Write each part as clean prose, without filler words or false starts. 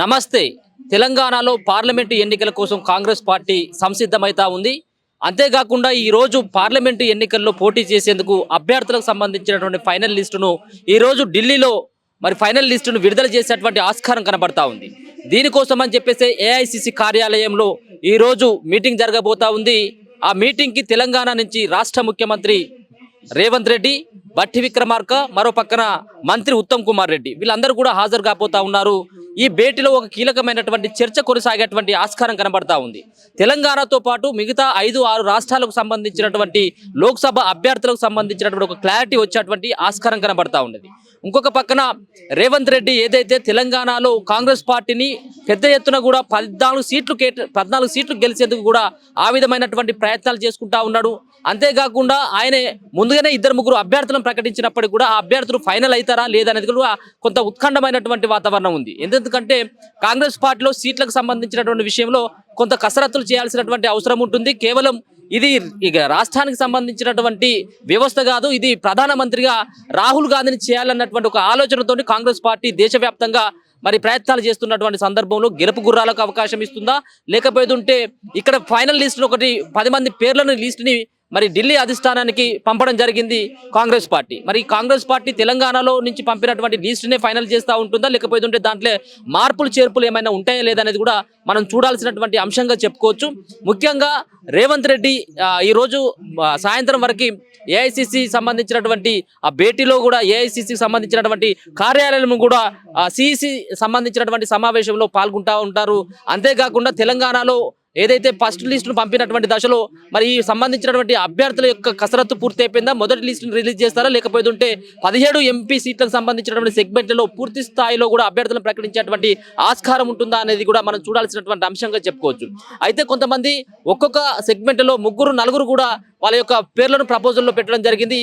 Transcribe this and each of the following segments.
నమస్తే. తెలంగాణలో పార్లమెంటు ఎన్నికల కోసం కాంగ్రెస్ పార్టీ సంసిద్ధమైతా ఉంది. అంతేకాకుండా ఈ రోజు పార్లమెంటు ఎన్నికల్లో పోటీ చేసేందుకు అభ్యర్థులకు సంబంధించినటువంటి ఫైనల్ లిస్టును ఈ రోజు ఢిల్లీలో ఫైనల్ లిస్టును విడుదల చేసేటువంటి ఆస్కారం కనబడతా ఉంది. దీనికోసం అని చెప్పేసి ఏఐసిసి కార్యాలయంలో ఈ రోజు మీటింగ్ జరగబోతా ఉంది. ఆ మీటింగ్ కి తెలంగాణ నుంచి రాష్ట్ర ముఖ్యమంత్రి రేవంత్ రెడ్డి, బట్టి విక్రమార్క, మరో పక్కన మంత్రి ఉత్తమ్ కుమార్ రెడ్డి వీళ్ళందరూ కూడా హాజరు కాబోతా ఉన్నారు. ఈ భేటీలో ఒక కీలకమైనటువంటి చర్చ కొనసాగేటువంటి ఆస్కారం కనబడతా ఉంది. తెలంగాణతో పాటు మిగతా 5-6 రాష్ట్రాలకు సంబంధించినటువంటి లోక్సభ అభ్యర్థులకు సంబంధించినటువంటి ఒక క్లారిటీ వచ్చేటువంటి ఆస్కారం కనబడతా ఉన్నది. ఇంకొక పక్కన రేవంత్ రెడ్డి ఏదైతే తెలంగాణలో కాంగ్రెస్ పార్టీని పెద్ద ఎత్తున కూడా 14 సీట్లు గెలిచేందుకు కూడా ఆ విధమైనటువంటి ప్రయత్నాలు చేసుకుంటా ఉన్నాడు. అంతేకాకుండా ఆయనే ముందుగానే 2-3 అభ్యర్థులను ప్రకటించినప్పటికీ కూడా ఆ అభ్యర్థులు ఫైనల్ అవుతారా లేదనేది కూడా కొంత ఉత్కంఠమైనటువంటి వాతావరణం ఉంది. ఎందుకంటే కాంగ్రెస్ పార్టీలో సీట్లకు సంబంధించినటువంటి విషయంలో కొంత కసరత్తులు చేయాల్సినటువంటి అవసరం ఉంటుంది. కేవలం ఇది ఇక రాష్ట్రానికి సంబంధించినటువంటి వ్యవస్థ కాదు, ఇది ప్రధానమంత్రిగా రాహుల్ గాంధీని చేయాలన్నటువంటి ఒక ఆలోచనతో కాంగ్రెస్ పార్టీ దేశవ్యాప్తంగా ప్రయత్నాలు చేస్తున్నటువంటి సందర్భంలో గెలుపు గుర్రాలకు అవకాశం ఇస్తుందా, లేకపోతే ఇక్కడ ఫైనల్ లిస్ట్ 10 మంది పేర్లను లిస్టుని ఢిల్లీ అధిష్టానానికి పంపడం జరిగింది కాంగ్రెస్ పార్టీ. కాంగ్రెస్ పార్టీ తెలంగాణలో నుంచి పంపినటువంటి లిస్టునే ఫైనల్ చేస్తూ ఉంటుందా, లేకపోతే దాంట్లో మార్పులు చేర్పులు ఏమైనా ఉంటాయా లేదనేది కూడా మనం చూడాల్సినటువంటి అంశంగా చెప్పుకోవచ్చు. ముఖ్యంగా రేవంత్ రెడ్డి ఈరోజు సాయంత్రం వరకు ఏఐసిసి సంబంధించినటువంటి ఆ భేటీలో కూడా ఏఐసిసికి సంబంధించినటువంటి కార్యాలయం కూడా సిఇసి సంబంధించినటువంటి సమావేశంలో పాల్గొంటూ ఉంటారు. అంతేకాకుండా తెలంగాణలో ఏదైతే ఫస్ట్ లిస్టును పంపినటువంటి దశలో ఈ సంబంధించినటువంటి అభ్యర్థుల యొక్క కసరత్తు పూర్తి అయిపోయిందా, మొదటి లిస్టును రిలీజ్ చేస్తారా, లేకపోతే 17 ఎంపీ సీట్లకు సంబంధించినటువంటి సెగ్మెంట్లలో పూర్తి స్థాయిలో కూడా అభ్యర్థులను ప్రకటించేటువంటి ఆస్కారం ఉంటుందా అనేది కూడా మనం చూడాల్సినటువంటి అంశంగా చెప్పుకోవచ్చు. అయితే కొంతమంది ఒక్కొక్క సెగ్మెంట్లో 3-4 కూడా వాళ్ళ యొక్క పేర్లను ప్రపోజల్లో పెట్టడం జరిగింది.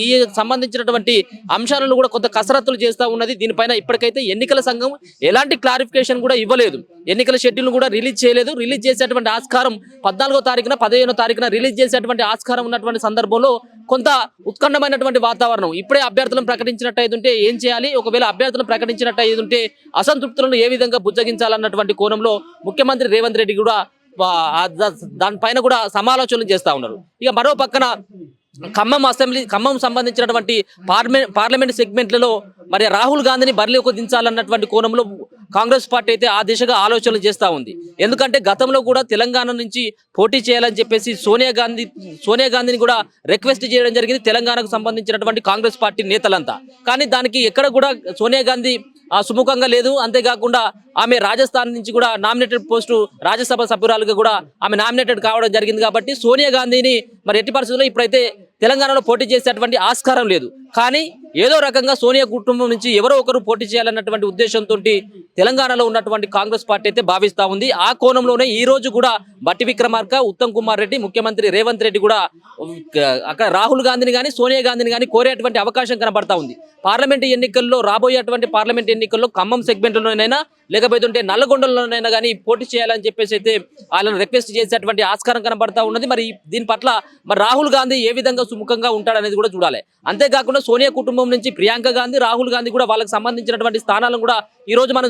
ఈ సంబంధించినటువంటి అంశాలను కూడా కొంత కసరత్తులు చేస్తూ ఉన్నది. దీనిపైన ఇప్పటికైతే ఎన్నికల సంఘం ఎలాంటి క్లారిఫికేషన్ కూడా ఇవ్వలేదు, ఎన్నికల షెడ్యూల్ కూడా రిలీజ్ చేయలేదు. రిలీజ్ చేసేటువంటి ఆస్కారం 14వ తారీఖున 15వ తారీఖున రిలీజ్ చేసేటువంటి ఆస్కారం ఉన్నటువంటి సందర్భంలో కొంత ఉత్కంఠమైనటువంటి వాతావరణం. ఇప్పుడే అభ్యర్థులను ప్రకటించినట్టయితే ఏం చేయాలి, ఒకవేళ అభ్యర్థులను ప్రకటించినట్టయితే అసంతృప్తులను ఏ విధంగా బుజ్జగించాలన్నటువంటి కోణంలో ముఖ్యమంత్రి రేవంత్ రెడ్డి కూడా దానిపైన కూడా సమాలోచనలు చేస్తూ ఉన్నారు. ఇక మరో పక్కన ఖమ్మం సంబంధించినటువంటి పార్లమెంట్ సెగ్మెంట్లలో రాహుల్ గాంధీని బరిలోకి దించాలన్నటువంటి కోణంలో కాంగ్రెస్ పార్టీ అయితే ఆ దిశగా ఆలోచనలు చేస్తూ ఉంది. ఎందుకంటే గతంలో కూడా తెలంగాణ నుంచి పోటీ చేయాలని చెప్పేసి సోనియా గాంధీని కూడా రిక్వెస్ట్ చేయడం జరిగింది తెలంగాణకు సంబంధించినటువంటి కాంగ్రెస్ పార్టీ నేతలంతా. కానీ దానికి ఎక్కడ కూడా సోనియా గాంధీ సుముఖంగా లేదు. అంతేకాకుండా ఆమె రాజస్థాన్ నుంచి కూడా నామినేటెడ్ పోస్టు రాజ్యసభ సభ్యురాలుగా కూడా ఆమె నామినేటెడ్ కావడం జరిగింది. కాబట్టి సోనియా గాంధీని ఎట్టి పరిస్థితుల్లో ఇప్పుడైతే తెలంగాణలో పోటీ చేసేటువంటి ఆస్కారం లేదు. కానీ ఏదో రకంగా సోనియా కుటుంబం నుంచి ఎవరో ఒకరు పోటీ చేయాలన్నటువంటి ఉద్దేశంతో తెలంగాణలో ఉన్నటువంటి కాంగ్రెస్ పార్టీ అయితే భావిస్తూ ఉంది. ఆ కోణంలోనే ఈ రోజు కూడా బట్టి విక్రమార్క, ఉత్తమ్ కుమార్ రెడ్డి, ముఖ్యమంత్రి రేవంత్ రెడ్డి కూడా అక్కడ రాహుల్ గాంధీని కానీ సోనియా గాంధీని కానీ కోరేటువంటి అవకాశం కనబడతా ఉంది. పార్లమెంట్ ఎన్నికల్లో రాబోయేటువంటి పార్లమెంట్ ఎన్నికల్లో ఖమ్మం సెగ్మెంట్లోనైనా లేకపోతే నల్లగొండలోనైనా కానీ పోటీ చేయాలని చెప్పేసి అయితే వాళ్ళని రిక్వెస్ట్ చేసేటువంటి ఆస్కారం కనబడతా ఉన్నది. దీని పట్ల రాహుల్ గాంధీ ఏ విధంగా సుముఖంగా ఉంటాడనేది కూడా చూడాలి. అంతేకాకుండా సోనియా కుటుంబం నుంచి ప్రియాంక గాంధీ, రాహుల్ గాంధీ కూడా వాళ్ళకి సంబంధించినటువంటి స్థానాలను కూడా ఈ రోజు మనం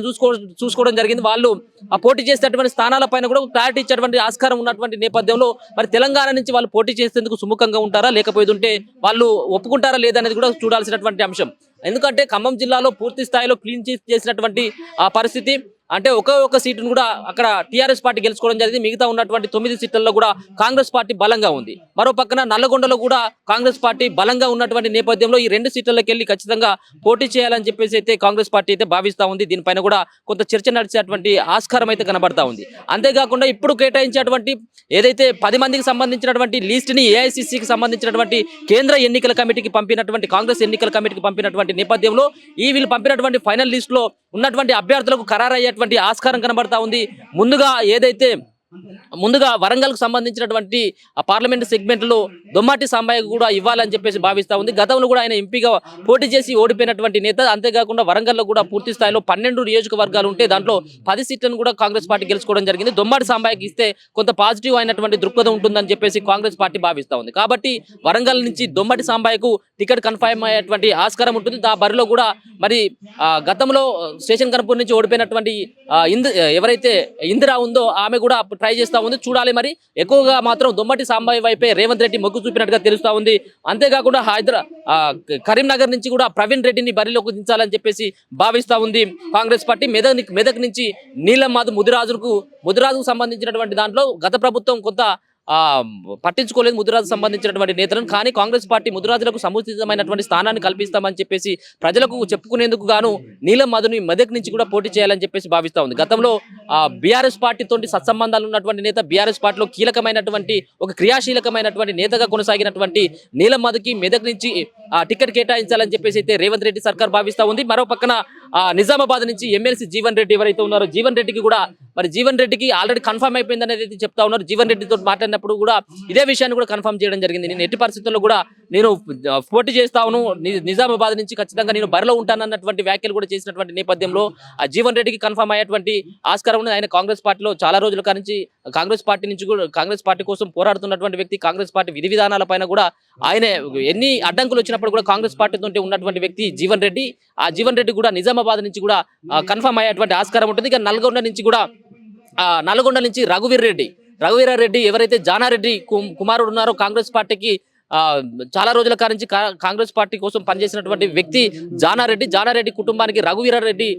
చూసుకోవడం జరిగింది. వాళ్ళు ఆ పోటీ చేసేటువంటి స్థానాల పైన కూడా క్లారిటీ ఇచ్చేటువంటి ఆస్కారం ఉన్నటువంటి నేపథ్యంలో తెలంగాణ నుంచి వాళ్ళు పోటీ చేసేందుకు సుముఖంగా ఉంటారా, లేకపోతే వాళ్ళు ఒప్పుకుంటారా లేదనేది కూడా చూడాల్సినటువంటి అంశం. ఎందుకంటే ఖమ్మం జిల్లాలో పూర్తి స్థాయిలో క్లీన్ చీట్ చేసినటువంటి ఆ పరిస్థితి, అంటే ఒక్క సీటును కూడా అక్కడ టీఆర్ఎస్ పార్టీ గెలుచుకోవడం జరిగింది. మిగతా ఉన్నటువంటి 9 సీట్లలో కూడా కాంగ్రెస్ పార్టీ బలంగా ఉంది. మరో పక్కన నల్లగొండలో కూడా కాంగ్రెస్ పార్టీ బలంగా ఉన్నటువంటి నేపథ్యంలో ఈ 2 సీట్లకి వెళ్ళి ఖచ్చితంగా పోటీ చేయాలని చెప్పేసి అయితే కాంగ్రెస్ పార్టీ అయితే భావిస్తూ ఉంది. దీనిపైన కూడా కొంత చర్చ నడిచేటువంటి ఆస్కారం అయితే కనబడతా ఉంది. అంతేకాకుండా ఇప్పుడు కేటాయించేటువంటి ఏదైతే 10 మందికి సంబంధించినటువంటి లిస్ట్ని ఏఐసిసికి సంబంధించినటువంటి కేంద్ర ఎన్నికల కమిటీకి పంపినటువంటి కాంగ్రెస్ ఎన్నికల కమిటీకి పంపినటువంటి నేపథ్యంలో వీళ్ళు పంపినటువంటి ఫైనల్ లిస్టులో ఉన్నటువంటి అభ్యర్థులకు ఖరారయ్యేటువంటి ఆస్కారం కనబడతా ఉంది. ముందుగా ఏదైతే ముందుగా వరంగల్కు సంబంధించినటువంటి ఆ పార్లమెంట్ సెగ్మెంట్లో దొమ్మాటి సాంబయ్య కూడా ఇవ్వాలని చెప్పేసి భావిస్తా ఉంది. గతంలో కూడా ఆయన ఎంపీగా పోటీ చేసి ఓడిపోయినటువంటి నేత. అంతేకాకుండా వరంగల్లో కూడా పూర్తి స్థాయిలో 12 నియోజకవర్గాలు ఉంటే దాంట్లో 10 సీట్లను కూడా కాంగ్రెస్ పార్టీ గెలుచుకోవడం జరిగింది. దొమ్మాటి సాంబయ్యకి ఇస్తే కొంత పాజిటివ్ అయినటువంటి దృక్పథం ఉంటుందని చెప్పేసి కాంగ్రెస్ పార్టీ భావిస్తా ఉంది. కాబట్టి వరంగల్ నుంచి దొమ్మాటి సాంబయ్యకు టికెట్ కన్ఫర్మ్ అయ్యేటువంటి ఆస్కారం ఉంటుంది. ఆ బరిలో కూడా మరి గతంలో స్టేషన్ కనుపూర్ నుంచి ఓడిపోయినటువంటి ఎవరైతే ఇందిరా ఉందో ఆమె కూడా ట్రై చేస్తా ఉంది. చూడాలి మరి. ఎక్కువగా మాత్రం దొమ్మటి సాంబయ్య వైపే రేవంత్ రెడ్డి మొగ్గు చూపినట్టుగా తెలుస్తా ఉంది. అంతేకాకుండా కరీంనగర్ నుంచి కూడా ప్రవీణ్ రెడ్డిని బరిలోకి దించాలని చెప్పేసి భావిస్తా ఉంది కాంగ్రెస్ పార్టీ. మెదక్ నుంచి నీలం మధు ముదిరాజుకు సంబంధించినటువంటి దాంట్లో గత ప్రభుత్వం కొంత పట్టించుకోలేదు ముదిరాజు సంబంధించినటువంటి నేతలను. కానీ కాంగ్రెస్ పార్టీ ముదిరాజులకు సముచితమైనటువంటి స్థానాన్ని కల్పిస్తామని చెప్పేసి ప్రజలకు చెప్పుకునేందుకు గాను నీలం మధుని మెదక్ నుంచి కూడా పోటీ చేయాలని చెప్పేసి భావిస్తా ఉంది. గతంలో బీఆర్ఎస్ పార్టీతో సత్సంబంధాలు ఉన్నటువంటి నేత, బీఆర్ఎస్ పార్టీలో కీలకమైనటువంటి ఒక క్రియాశీలకమైనటువంటి నేతగా కొనసాగినటువంటి నీలం మధుకి మెదక్ నుంచి టికెట్ కేటాయించాలని చెప్పేసి అయితే రేవంత్ రెడ్డి సర్కార్ భావిస్తా ఉంది. మరో పక్కన నిజామాబాద్ నుంచి ఎమ్మెల్సీ జీవన్ రెడ్డి ఎవరైతే ఉన్నారో జీవన్ రెడ్డికి ఆల్రెడీ కన్ఫర్మ్ అయిపోయింది అనేది చెప్తా ఉన్నారు. జీవన్ రెడ్డితో మాట్లాడినప్పుడు కూడా ఇదే విషయాన్ని కూడా కన్ఫర్మ్ చేయడం జరిగింది. నేను ఎట్టి పరిస్థితుల్లో కూడా నేను పోటీ చేస్తాను, నిజామాబాద్ నుంచి ఖచ్చితంగా నేను బరిలో ఉంటానన్నటువంటి వ్యాఖ్యలు కూడా చేసినటువంటి నేపథ్యంలో ఆ జీవన్ రెడ్డికి కన్ఫర్మ్ అయ్యేటువంటి ఆస్కారం ఉంది. ఆయన కాంగ్రెస్ పార్టీలో చాలా రోజుల నుంచి కాంగ్రెస్ పార్టీ కోసం పోరాడుతున్నటువంటి వ్యక్తి. కాంగ్రెస్ పార్టీ విధి విధానాల పైన కూడా ఆయన ఎన్ని అడ్డంకులు వచ్చినప్పుడు కూడా కాంగ్రెస్ పార్టీతో ఉన్నటువంటి వ్యక్తి జీవన్ రెడ్డి. ఆ జీవన్ రెడ్డి కూడా నిజామాబాద్ నుంచి కూడా కన్ఫర్మ్ అయ్యేటువంటి ఆస్కారం ఉంటుంది. ఇక నల్గొండ నుంచి రఘువీరారెడ్డి ఎవరైతే జానారెడ్డి కుమారుడు ఉన్నారో కాంగ్రెస్ పార్టీకి చాలా రోజుల నుంచి కాంగ్రెస్ పార్టీ కోసం పనిచేసినటువంటి వ్యక్తి జానారెడ్డి కుటుంబానికి రఘువీరారెడ్డి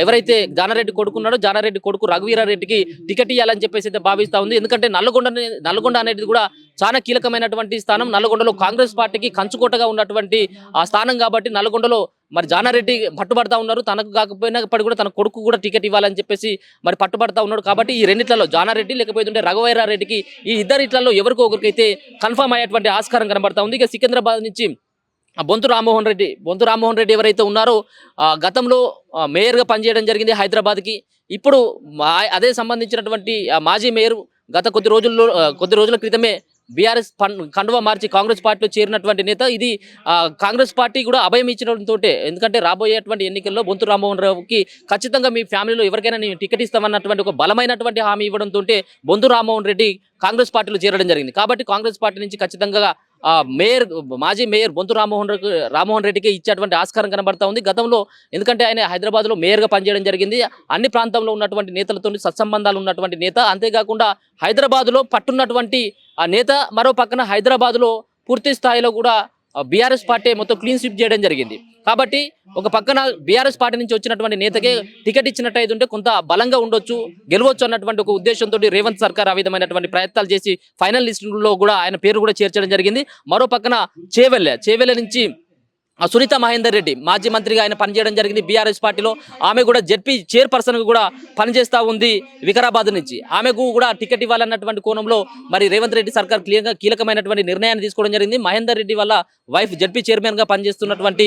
ఎవరైతే జానారెడ్డి కొడుకున్నాడో జానారెడ్డి కొడుకు రఘువీరారెడ్డికి టికెట్ ఇవ్వాలని చెప్పేసి అయితే భావిస్తా ఉంది. ఎందుకంటే నల్గొండ అనేది కూడా చాలా కీలకమైనటువంటి స్థానం. నల్గొండలో కాంగ్రెస్ పార్టీకి కంచుకోటగా ఉన్నటువంటి ఆ స్థానం కాబట్టి నల్గొండలో మరి జానారెడ్డి పట్టుబడతా ఉన్నారు. తనకు కాకపోయినప్పటికీ కూడా తన కొడుకు కూడా టికెట్ ఇవ్వాలని చెప్పేసి మరి పట్టుబడతా ఉన్నాడు. కాబట్టి ఈ రెండిట్లలో జానారెడ్డి లేకపోతే రఘువీరారెడ్డికి ఈ ఇద్దరిట్లలో ఎవరికో ఒకరికైతే కన్ఫర్మ్ అయ్యేటువంటి ఆస్కారం కనబడతా ఉంది. ఇక సికింద్రాబాద్ నుంచి బొంతు రామ్మోహన్ రెడ్డి ఎవరైతే ఉన్నారో గతంలో మేయర్గా పనిచేయడం జరిగింది హైదరాబాద్కి. ఇప్పుడు అదే సంబంధించినటువంటి మాజీ మేయర్ గత కొద్ది రోజుల క్రితమే బీఆర్ఎస్ కండువా మార్చి కాంగ్రెస్ పార్టీలో చేరినటువంటి నేత. ఇది కాంగ్రెస్ పార్టీ కూడా అభయం ఇచ్చడంతో, ఎందుకంటే రాబోయేటువంటి ఎన్నికల్లో బొంతు రామ్మోహన్ రావుకి ఖచ్చితంగా మీ ఫ్యామిలీలో ఎవరికైనా నేను టికెట్ ఇస్తామన్నటువంటి ఒక బలమైనటువంటి హామీ ఇవ్వడంతో బొంతు రామ్మోహన్ రెడ్డి కాంగ్రెస్ పార్టీలో చేరడం జరిగింది. కాబట్టి కాంగ్రెస్ పార్టీ నుంచి ఖచ్చితంగా మాజీ మేయర్ బొంతు రామ్మోహన్ రెడ్డికి ఇచ్చేటువంటి ఆస్కారం కనబడతా ఉంది. గతంలో ఎందుకంటే ఆయన హైదరాబాద్లో మేయర్గా పనిచేయడం జరిగింది. అన్ని ప్రాంతంలో ఉన్నటువంటి నేతలతో సత్సంబంధాలు ఉన్నటువంటి నేత. అంతేకాకుండా హైదరాబాద్లో పట్టున్నటువంటి ఆ నేత. మరో పక్కన హైదరాబాద్లో పూర్తి స్థాయిలో కూడా బీఆర్ఎస్ పార్టీ మొత్తం క్లీన్ స్వీప్ చేయడం జరిగింది. కాబట్టి ఒక పక్కన బీఆర్ఎస్ పార్టీ నుంచి వచ్చినటువంటి నేతకే టికెట్ ఇచ్చినట్టయితే ఉంటే కొంత బలంగా ఉండొచ్చు, గెలవచ్చు అన్నటువంటి ఒక ఉద్దేశంతో రేవంత్ సర్కార్ ఆ విధమైనటువంటి ప్రయత్నాలు చేసి ఫైనల్ లిస్టులో కూడా ఆయన పేరు కూడా చేర్చడం జరిగింది. మరో పక్కన చేవెళ్ళ నుంచి సునీత మహేందర్ రెడ్డి మాజీ మంత్రిగా ఆయన పనిచేయడం జరిగింది బీఆర్ఎస్ పార్టీలో. ఆమె కూడా జెడ్పీ చైర్పర్సన్గా కూడా పనిచేస్తూ ఉంది వికారాబాద్ నుంచి. ఆమెకు కూడా టికెట్ ఇవ్వాలన్నటువంటి కోణంలో మరి రేవంత్ రెడ్డి సర్కార్ కీలకమైనటువంటి నిర్ణయాన్ని తీసుకోవడం జరిగింది. మహేందర్ రెడ్డి వాళ్ళ వైఫ్ జెడ్పీ చైర్మన్గా పనిచేస్తున్నటువంటి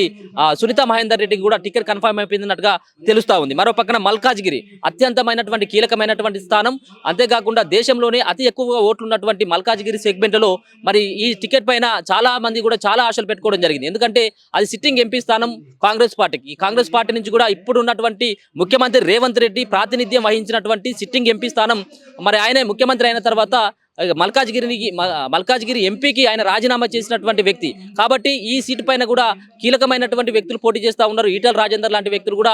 సునీత మహేందర్ రెడ్డికి కూడా టికెట్ కన్ఫర్మ్ అయిపోయినట్టుగా తెలుస్తూ ఉంది. మరో పక్కన మల్కాజ్గిరి అత్యంతమైనటువంటి కీలకమైనటువంటి స్థానం. అంతేకాకుండా దేశంలోనే అతి ఎక్కువగా ఓట్లు ఉన్నటువంటి మల్కాజ్గిరి సెగ్మెంట్లో మరి ఈ టికెట్ పైన చాలా మంది కూడా చాలా ఆశలు పెట్టుకోవడం జరిగింది. ఎందుకంటే అది సిట్టింగ్ ఎంపీ స్థానం కాంగ్రెస్ పార్టీకి. కాంగ్రెస్ పార్టీ నుంచి కూడా ఇప్పుడు ఉన్నటువంటి ముఖ్యమంత్రి రేవంత్ రెడ్డి ప్రాతినిధ్యం వహించినటువంటి సిట్టింగ్ ఎంపీ స్థానం. మరి ఆయన ముఖ్యమంత్రి అయిన తర్వాత మల్కాజ్గిరి ఎంపీకి ఆయన రాజీనామా చేసినటువంటి వ్యక్తి. కాబట్టి ఈ సీటు పైన కూడా కీలకమైనటువంటి వ్యక్తులు పోటీ చేస్తూ ఉన్నారు. ఈటల రాజేందర్ లాంటి వ్యక్తులు కూడా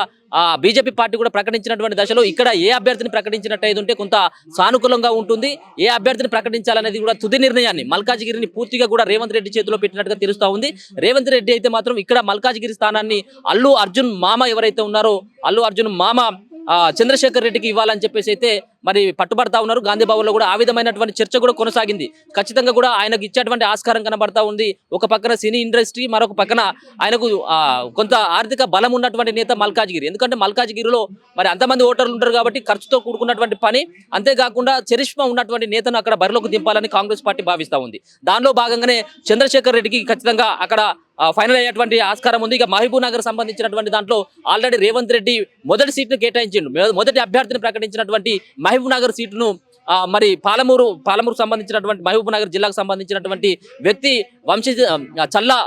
బీజేపీ పార్టీ కూడా ప్రకటించినటువంటి దశలో ఇక్కడ ఏ అభ్యర్థిని ప్రకటించినట్టయితే ఉంటే కొంత సానుకూలంగా ఉంటుంది. ఏ అభ్యర్థిని ప్రకటించాలనేది కూడా తుది నిర్ణయాన్ని మల్కాజ్గిరిని పూర్తిగా కూడా రేవంత్ రెడ్డి చేతిలో పెట్టినట్టుగా తెలుస్తూ ఉంది. రేవంత్ రెడ్డి అయితే మాత్రం ఇక్కడ మల్కాజ్గిరి స్థానాన్ని అల్లు అర్జున్ మామ ఎవరైతే ఉన్నారో అల్లు అర్జున్ మామ చంద్రశేఖర్ రెడ్డికి ఇవ్వాలని చెప్పేసి అయితే మరి పట్టుబడతా ఉన్నారు. గాంధీ భవన్లో కూడా ఆ విధమైనటువంటి చర్చ కూడా కొనసాగింది. ఖచ్చితంగా కూడా ఆయనకు ఇచ్చేటువంటి ఆస్కారం కనబడతా ఉంది. ఒక పక్కన సినీ ఇండస్ట్రీ, మరొక పక్కన ఆయనకు కొంత ఆర్థిక బలం ఉన్నటువంటి నేత మల్కాజ్గిరి. ఎందుకంటే మల్కాజ్గిరిలో మరి అంతమంది ఓటర్లు ఉంటారు కాబట్టి ఖర్చుతో కూడుకున్నటువంటి పని. అంతేకాకుండా చరిష్మా ఉన్నటువంటి నేతను అక్కడ బరిలోకి దింపాలని కాంగ్రెస్ పార్టీ భావిస్తూ ఉంది. దానిలో భాగంగానే చంద్రశేఖర్ రెడ్డికి ఖచ్చితంగా అక్కడ ఫైనల్ అయ్యేటువంటి ఆస్కారం ఉంది. ఇక మహబూబ్ నగర్ సంబంధించినటువంటి దాంట్లో ఆల్రెడీ రేవంత్ రెడ్డి మొదటి సీట్ను కేటాయించిండు. మొదటి అభ్యర్థిని ప్రకటించినటువంటి మహబూబ్ నగర్ సీటును మరి పాలమూరు సంబంధించినటువంటి మహబూబ్ నగర్ జిల్లాకు సంబంధించినటువంటి వ్యక్తి చల్లా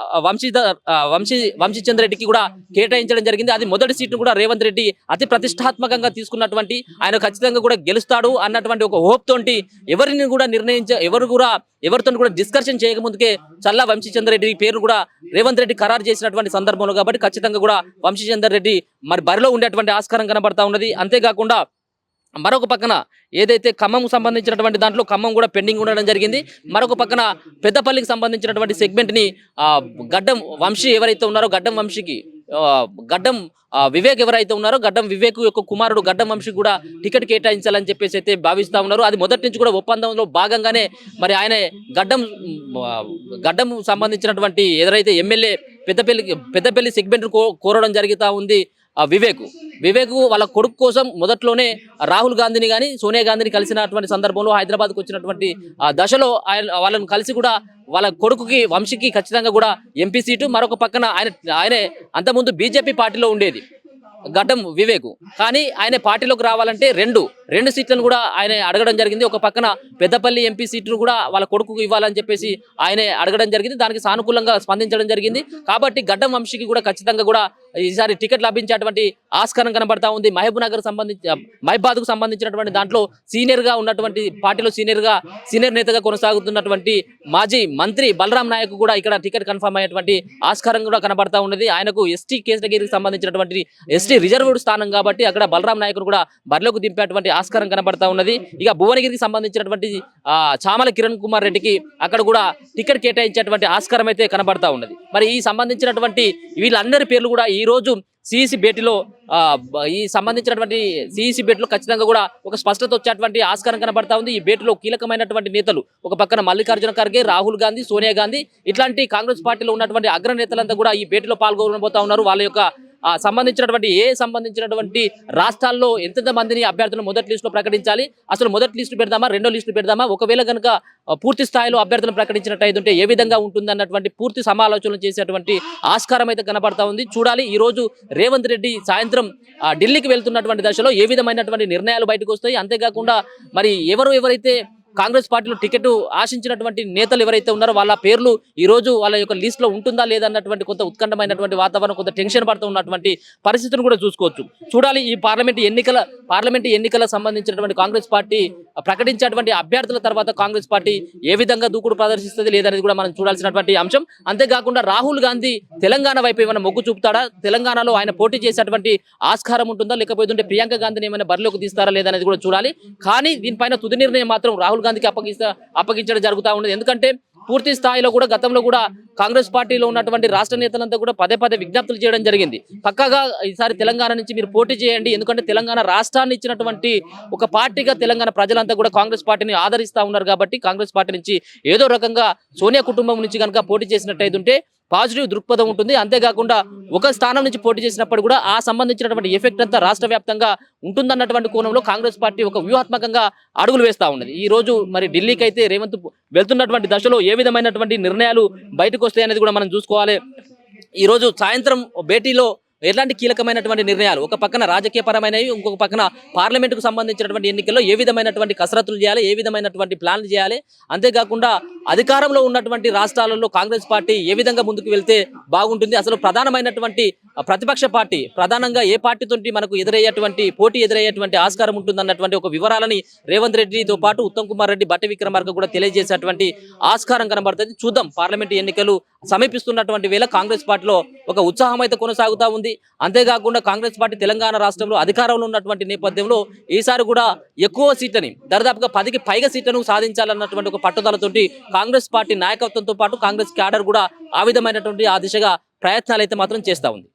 వంశీచంద్ర రెడ్డికి కూడా కేటాయించడం జరిగింది. అది మొదటి సీటును కూడా రేవంత్ రెడ్డి అతి ప్రతిష్టాత్మకంగా తీసుకున్నటువంటి ఆయన ఖచ్చితంగా కూడా గెలుస్తాడు అన్నటువంటి ఒక హోప్ తోటి ఎవరిని కూడా ఎవరితో కూడా డిస్కషన్ చేయకముందుకే చల్లా వంశీచంద్ర రెడ్డి పేరు కూడా రేవంత్ రెడ్డి ఖరారు చేసినటువంటి సందర్భంలో కాబట్టి ఖచ్చితంగా కూడా వంశీచంద్ర రెడ్డి మరి బరిలో ఉండేటువంటి ఆస్కారం కనబడతా ఉన్నది. అంతేకాకుండా మరొక పక్కన ఏదైతే ఖమ్మం సంబంధించినటువంటి దాంట్లో ఖమ్మం కూడా పెండింగ్ ఉండడం జరిగింది. మరొక పక్కన పెద్దపల్లికి సంబంధించినటువంటి సెగ్మెంట్ని గడ్డం వంశీ ఎవరైతే ఉన్నారో గడ్డం వివేక్ ఎవరైతే ఉన్నారో గడ్డం వివేక్ యొక్క కుమారుడు గడ్డం వంశీ కూడా టికెట్ కేటాయించాలని చెప్పేసి అయితే భావిస్తూ ఉన్నారు. అది మొదటి నుంచి కూడా ఒప్పందంలో భాగంగానే మరి ఆయన గడ్డం సంబంధించినటువంటి ఎవరైతే ఎమ్మెల్యే పెద్దపల్లి సెగ్మెంట్ కోరడం జరుగుతూ ఉంది. వివేక్ వాళ్ళ కొడుకు కోసం మొదట్లోనే రాహుల్ గాంధీని కానీ సోనియా గాంధీని కలిసినటువంటి సందర్భంలో హైదరాబాద్కు వచ్చినటువంటి దశలో వాళ్ళని కలిసి కూడా వాళ్ళ కొడుకుకి వంశీకి ఖచ్చితంగా కూడా ఎంపీ సీటు, మరొక పక్కన ఆయనే అంతకుముందు బీజేపీ పార్టీలో ఉండేది గడ్డం వివేక్, కానీ ఆయన పార్టీలోకి రావాలంటే రెండు సీట్లను కూడా ఆయన అడగడం జరిగింది. ఒక పక్కన పెద్దపల్లి ఎంపీ సీటును కూడా వాళ్ళ కొడుకుకు ఇవ్వాలని చెప్పేసి ఆయన అడగడం జరిగింది. దానికి సానుకూలంగా స్పందించడం జరిగింది. కాబట్టి గడ్డం వంశీకి కూడా ఖచ్చితంగా కూడా ఈసారి టికెట్ లభించేటువంటి ఆస్కారం కనబడతా ఉంది. మహబాద్కు సంబంధించినటువంటి దాంట్లో సీనియర్గా ఉన్నటువంటి పార్టీలో సీనియర్ నేతగా కొనసాగుతున్నటువంటి మాజీ మంత్రి బలరాం నాయక్ కూడా ఇక్కడ టికెట్ కన్ఫర్మ్ అయ్యేటువంటి ఆస్కారం కూడా కనబడతా ఉన్నది. ఆయనకు ఎస్టీ కేటగిరీకి సంబంధించినటువంటి ఎస్టీ రిజర్వ్డ్ స్థానం కాబట్టి అక్కడ బలరాం నాయకుడు కూడా బరిలోకి దింపేటువంటి ఆస్కారం కనబడతా ఉన్నది. ఇక భువనగిరికి సంబంధించినటువంటి చామల కిరణ్ కుమార్ రెడ్డికి అక్కడ కూడా టికెట్ కేటాయించేటువంటి ఆస్కారం అయితే కనబడతా ఉన్నది. మరి ఈ సంబంధించినటువంటి వీళ్ళందరి పేర్లు కూడా ఈ రోజు సిఈసి భేటీలో ఈ సంబంధించినటువంటి సిఈసి భేటీలో ఖచ్చితంగా కూడా ఒక స్పష్టత వచ్చేటువంటి ఆస్కారం కనబడతా ఉంది. ఈ భేటీలో కీలకమైనటువంటి నేతలు ఒక పక్కన మల్లికార్జున ఖర్గే, రాహుల్ గాంధీ, సోనియా గాంధీ ఇట్లాంటి కాంగ్రెస్ పార్టీలో ఉన్నటువంటి అగ్రనేతలంతా కూడా ఈ భేటీలో పాల్గొనబోతా ఉన్నారు. వాళ్ళ యొక్క సంబంధించినటువంటి రాష్ట్రాల్లో ఎంత మందిని అభ్యర్థులను మొదటి లిస్టులో ప్రకటించాలి, అసలు మొదటి లిస్టు పెడదామా రెండో లిస్టు పెడదామా, ఒకవేళ కనుక పూర్తి స్థాయిలో అభ్యర్థులను ప్రకటించినట్టయితే ఏ విధంగా ఉంటుంది అన్నటువంటి పూర్తి సమాలోచనలు చేసేటువంటి ఆస్కారం అయితే కనబడతా ఉంది. చూడాలి ఈ రోజు రేవంత్ రెడ్డి సాయంత్రం ఢిల్లీకి వెళ్తున్నటువంటి దశలో ఏ విధమైనటువంటి నిర్ణయాలు బయటకు వస్తాయి. అంతేకాకుండా మరి ఎవరైతే కాంగ్రెస్ పార్టీలో టికెట్ ఆశించినటువంటి నేతలు ఎవరైతే ఉన్నారో వాళ్ళ పేర్లు ఈ రోజు వాళ్ళ యొక్క లిస్ట్ లో ఉంటుందా లేదన్నటువంటి కొంత ఉత్కంఠమైనటువంటి వాతావరణం, కొంత టెన్షన్ పడుతూ ఉన్నటువంటి పరిస్థితిని కూడా చూడాలి. ఈ పార్లమెంట్ ఎన్నికల సంబంధించినటువంటి కాంగ్రెస్ పార్టీ ప్రకటించేటువంటి అభ్యర్థుల తర్వాత కాంగ్రెస్ పార్టీ ఏ విధంగా దూకుడు ప్రదర్శిస్తుంది లేదనేది కూడా మనం చూడాల్సినటువంటి అంశం. అంతేకాకుండా రాహుల్ గాంధీ తెలంగాణ వైపు ఏమైనా మొగ్గు చూపుతాడా, తెలంగాణలో ఆయన పోటీ చేసేటువంటి ఆస్కారం ఉంటుందా, లేకపోతే ప్రియాంక గాంధీని ఏమైనా బరిలోకి తీస్తారా లేదనేది కూడా చూడాలి. కానీ దీనిపైన తుది నిర్ణయం మాత్రం రాహుల్ గాంధీకి అప్పగించడం జరుగుతూ ఉన్నది. ఎందుకంటే పూర్తి స్థాయిలో కూడా గతంలో కూడా కాంగ్రెస్ పార్టీలో ఉన్నటువంటి రాష్ట్ర నేతలంతా కూడా పదే విజ్ఞప్తులు చేయడం జరిగింది. పక్కాగా ఈసారి తెలంగాణ నుంచి మీరు పోటీ చేయండి, ఎందుకంటే తెలంగాణ రాష్ట్రాన్ని ఇచ్చినటువంటి ఒక పార్టీగా తెలంగాణ ప్రజలంతా కూడా కాంగ్రెస్ పార్టీని ఆదరిస్తా ఉన్నారు. కాబట్టి కాంగ్రెస్ పార్టీ నుంచి ఏదో రకంగా సోనియా కుటుంబం నుంచి కనుక పోటీ చేసినట్టయితే పాజిటివ్ దృక్పథం ఉంటుంది. అంతేకాకుండా ఒక స్థానం నుంచి పోటీ చేసినప్పుడు కూడా ఆ సంబంధించినటువంటి ఎఫెక్ట్ అంతా రాష్ట్ర వ్యాప్తంగా ఉంటుందన్నటువంటి కోణంలో కాంగ్రెస్ పార్టీ ఒక వ్యూహాత్మకంగా అడుగులు వేస్తూ ఉన్నది. ఈ రోజు మరి ఢిల్లీకి అయితే రేవంత్ వెళ్తున్నటువంటి దశలో ఏ విధమైనటువంటి నిర్ణయాలు బయటకు వస్తాయి అనేది కూడా మనం చూసుకోవాలి. ఈ రోజు సాయంత్రం భేటీలో ఎలాంటి కీలకమైనటువంటి నిర్ణయాలు, ఒక పక్కన రాజకీయపరమైనవి, ఇంకొక పక్కన పార్లమెంటుకు సంబంధించినటువంటి ఎన్నికల్లో ఏ విధమైనటువంటి కసరత్తులు చేయాలి, ఏ విధమైనటువంటి ప్లాన్లు చేయాలి, అంతేకాకుండా అధికారంలో ఉన్నటువంటి రాష్ట్రాలలో కాంగ్రెస్ పార్టీ ఏ విధంగా ముందుకు వెళ్తే బాగుంటుంది, అసలు ప్రధానమైనటువంటి ప్రతిపక్ష పార్టీ ప్రధానంగా ఏ పార్టీతో మనకు పోటీ ఎదురయ్యేటువంటి ఆస్కారం ఉంటుంది అన్నటువంటి ఒక వివరాలని రేవంత్ రెడ్డితో పాటు ఉత్తమ్ కుమార్ రెడ్డి, బట్టి విక్రమార్క కూడా తెలియజేసేటువంటి ఆస్కారం కనబడుతుంది. చూద్దాం, పార్లమెంటు ఎన్నికలు సమీపిస్తున్నటువంటి వేళ కాంగ్రెస్ పార్టీలో ఒక ఉత్సాహం అయితే కొనసాగుతూ ఉంది. అంతేకాకుండా కాంగ్రెస్ పార్టీ తెలంగాణ రాష్ట్రంలో అధికారంలో ఉన్నటువంటి నేపథ్యంలో ఈసారి కూడా ఎక్కువ సీట్లని దాదాపుగా 10కి పైగా సీట్లను సాధించాలన్నటువంటి ఒక పట్టుదలతోటి కాంగ్రెస్ పార్టీ నాయకత్వంతో పాటు కాంగ్రెస్ క్యాడర్ కూడా ఆ విధమైనటువంటి ఆ దిశగా ప్రయత్నాలు అయితే మాత్రం చేస్తూ ఉంది.